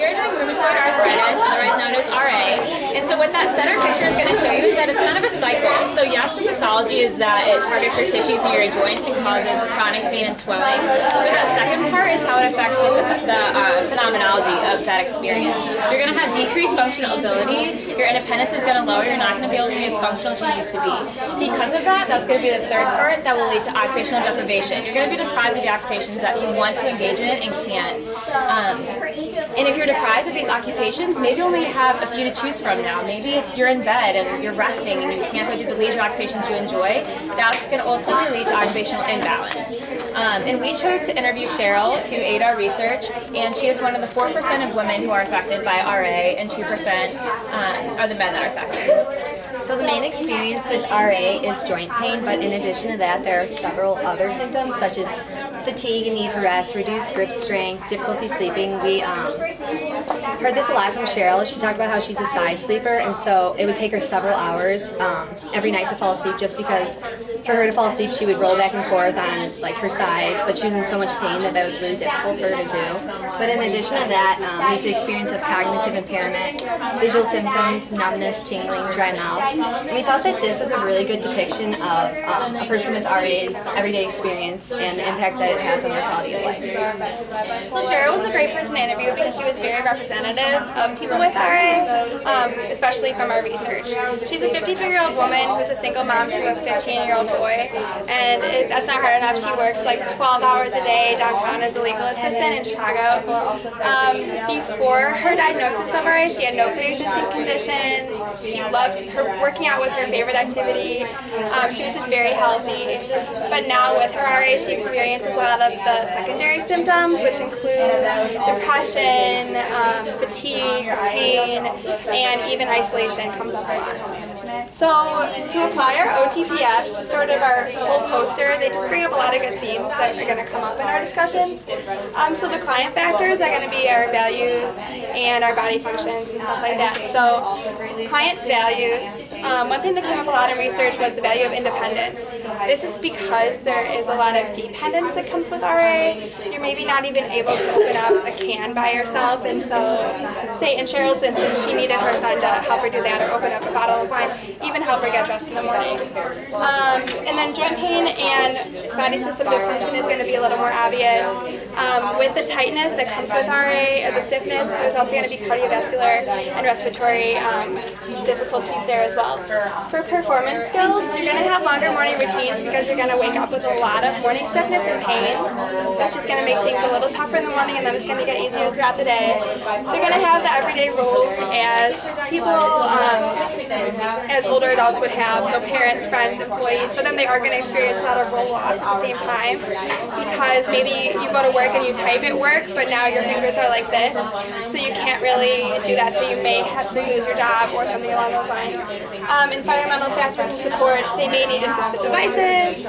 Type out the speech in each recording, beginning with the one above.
we are doing rheumatoid arthritis, otherwise known as RA. And so what that center picture is going to show you is that it's kind of a cycle. So yes, the pathology is that it targets your tissues near your joints and causes chronic pain and swelling. But that second part is how it affects the phenomenology of that experience. You're going to have decreased functional ability. Your independence is going to lower. You're not going to be able to be as functional as you used to be. Because of that, that's going to be the third part that will lead to occupational deprivation. You're going to be deprived of the occupations that you want to engage in and can't. And if you're deprived of these occupations, maybe you only have a few to choose from now. Maybe it's you're in bed and you're resting and you can't go do the leisure occupations you enjoy. That's going to ultimately lead to occupational imbalance. And we chose to interview Cheryl to aid our research, and she is one of the 4% of women who are affected by RA, and 2% are the men that are affected. So the main experience with RA is joint pain, but in addition to that, there are several other symptoms such as fatigue and need for rest, reduced grip strength, difficulty sleeping. We heard this a lot from Cheryl. She talked about how she's a side sleeper, and so it would take her several hours every night to fall asleep, just because for her to fall asleep she would roll back and forth on like her sides, but she was in so much pain that was really difficult for her to do. But in addition to that, there's the experience of cognitive impairment, visual symptoms, numbness, tingling, dry mouth. And we thought that this was a really good depiction of a person with RA's everyday experience and the impact that it has on their quality of life. So Cheryl was a great person to interview because she was very representative of people with RA, especially from our research. She's a 53-year-old woman who's a single mom to a 15-year-old boy, and that's not hard enough. She works like 12 hours a day downtown as a legal assistant in Chicago. Before her diagnosis of RA, she had no pre-existing conditions. She loved working out was her favorite activity. She was just very healthy. But now with her RA, she experiences a lot of the secondary symptoms, which include depression, fatigue, pain, and even isolation comes up a lot. So to apply our OTPFs to sort of our whole poster, they just bring up a lot of good themes that are going to come up in our discussions. So the client factors are going to be our values and our body functions and stuff like that. So client values, one thing that came up a lot in research was the value of independence. This is because there is a lot of dependence that comes with RA. You're maybe not even able to open up a can by yourself, and so say in Cheryl's instance, she needed her son to help her do that or open up a bottle of wine, even help her get dressed in the morning. And then joint pain and body system dysfunction is going to be a little more obvious. With the tightness that comes with RA, or the stiffness, there's also going to be cardiovascular and respiratory difficulties there as well. For performance skills, you're going to have longer morning routines because you're going to wake up with a lot of morning stiffness and pain. That's just going to make things a little tougher in the morning, and then it's going to get easier throughout the day. They're going to have the everyday rules as people, as older adults would have, so parents, friends, employees, but then they are going to experience a lot of role loss at the same time because maybe you go to work and you type at work, but now your fingers are like this, so you can't really do that, so you may have to lose your job or something along those lines. Environmental factors and supports, they may need assistive devices,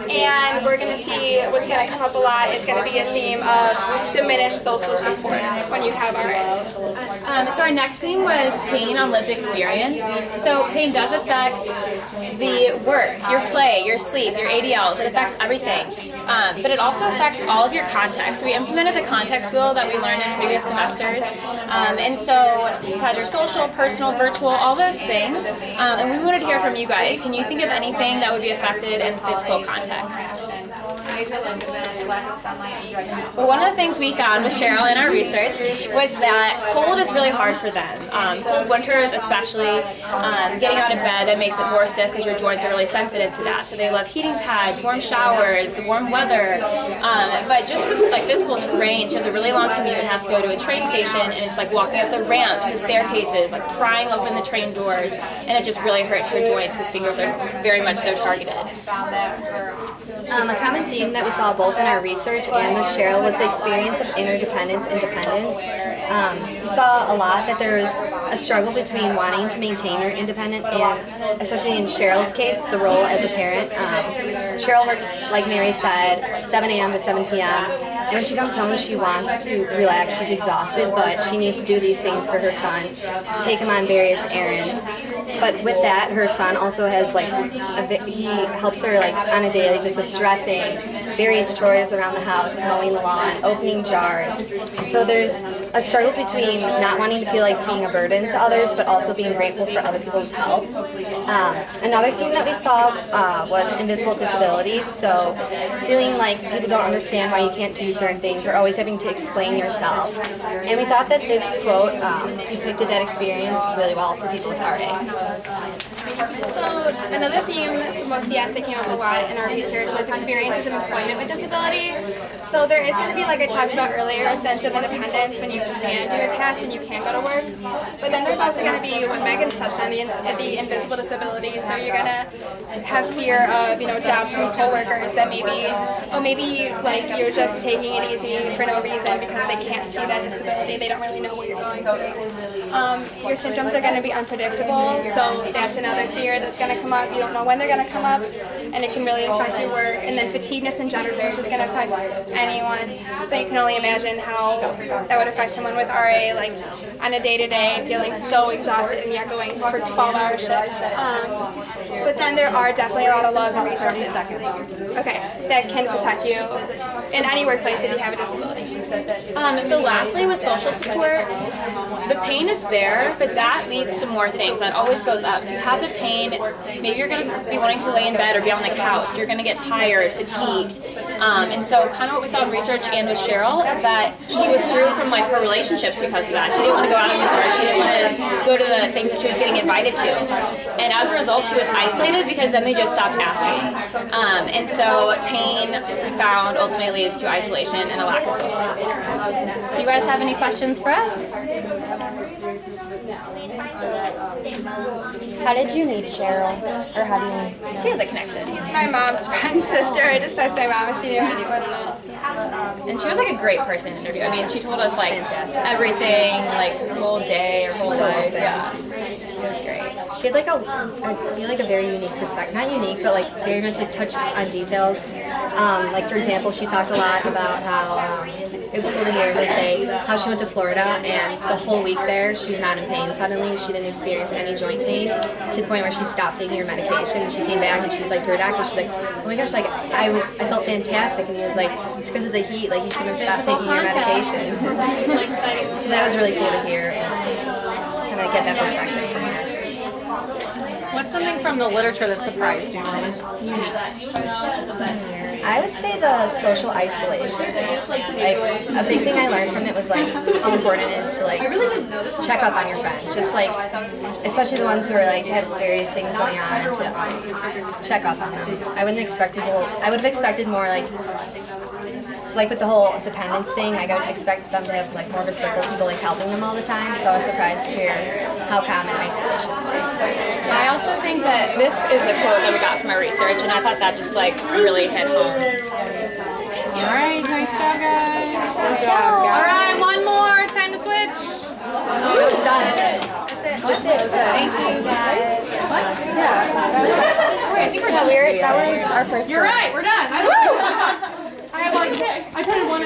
and we're going to see what's going to come up a lot. It's going to be a theme of diminished social support when you have RA. So our next theme was pain on lived experience. So pain does affect the work, your play, your sleep, your ADLs. It affects everything. But it also affects all of your context. So we implemented the context wheel that we learned in previous semesters. And so pleasure, social, personal, virtual, all those things. And we wanted to hear from you guys. Can you think of anything that would be affected in physical context? Well, one of the things we found with Cheryl in our research was that cold is really hard for them. Cold winters especially, getting out of bed, that makes it more stiff because your joints are really sensitive to that. So they love heating pads, warm showers, the warm weather. But just with like physical terrain, she has a really long commute and has to go to a train station, and it's like walking up the ramps, the staircases, like prying open the train doors, and it just really hurts her joints because fingers are very much so targeted. A common theme that we saw both in our research and with Cheryl was the experience of interdependence and dependence. We saw a lot that there was a struggle between wanting to maintain her independence and, especially in Cheryl's case, the role as a parent. Cheryl works, like Mary said, 7 a.m. to 7 p.m. And when she comes home, she wants to relax. She's exhausted, but she needs to do these things for her son, take him on various errands. But with that, her son also has he helps her on a daily just with dressing, various chores around the house, mowing the lawn, opening jars. So there's a struggle between not wanting to feel like being a burden to others, but also being grateful for other people's help. Another theme that we saw was invisible disabilities, so feeling like people don't understand why you can't do certain things or always having to explain yourself. And we thought that this quote depicted that experience really well for people with RA. So another theme from OCS that came up a lot in our research was experiences of employment with disability. So there is going to be, like I talked about earlier, a sense of independence when you can do a task and you can go to work. But then there's also going to be what Megan touched on, the invisible disability. So you're going to have fear of, doubts from coworkers that maybe like you're just taking it easy for no reason because they can't see that disability. They don't really know what you're going through. Your symptoms are going to be unpredictable. So that's another fear that's going to come up. You don't know when they're going to come up, and it can really affect your work. And then fatigueness in general, which is going to affect anyone. So you can only imagine how that would affect someone with RA, like on a day-to-day, feeling so exhausted and yet going for 12-hour shifts. But then there are definitely a lot of laws and resources that can protect you in any workplace if you have a disability. So lastly, with social support, the pain is there, but that leads to more things. That always goes up. So you have the pain, maybe you're going to be wanting to lay in bed or be on the couch. You're going to get tired, fatigued. And so kind of what we saw in research and with Cheryl is that she withdrew from like her relationships because of that. She didn't want to go out anymore. She didn't want to go to the things that she was getting invited to. And as a result, she was isolated because then they just stopped asking. And so pain, we found, ultimately leads to isolation and a lack of social support. Do you guys have any questions for us? How did you meet Cheryl? Or how do you meet She has a connection. She's my mom's friend's sister. I just asked my mom if she knew anyone at all. And she was like a great person to interview. I mean, she told us like everything, like her whole day, her whole life. Yeah, it was great. She had like I feel like a very unique perspective. Not unique, but like very much like touched on details. Like for example, she talked a lot about how it was cool to hear her say how she went to Florida and the whole week there she was not in pain. Suddenly she didn't experience any joint pain to the point where she stopped taking her medication. She came back and she was like to her doctor, she's like, oh my gosh, like I felt fantastic. And he was like, it's because of the heat, like you shouldn't have stopped taking your medications. So that was really cool to hear and kind of get that perspective from her. What's something from the literature that surprised you or was unique? I would say the social isolation. Like a big thing I learned from it was like how important it is to like check up on your friends. Just like especially the ones who are like have various things going on to check up on them. I would have expected more like with the whole dependence thing, like I would expect them to have like more of a circle of people like helping them all the time. So I was surprised to hear how common isolation was. I also think that this is a quote that we got from our research, and I thought that just like really hit home. All right, nice job, guys. Good job, guys. All right, one more. Time to switch. It's done. That's it. Thank you, guys. What? Yeah. Wait, I think we're done. That was our first You're right. We're done. I put one.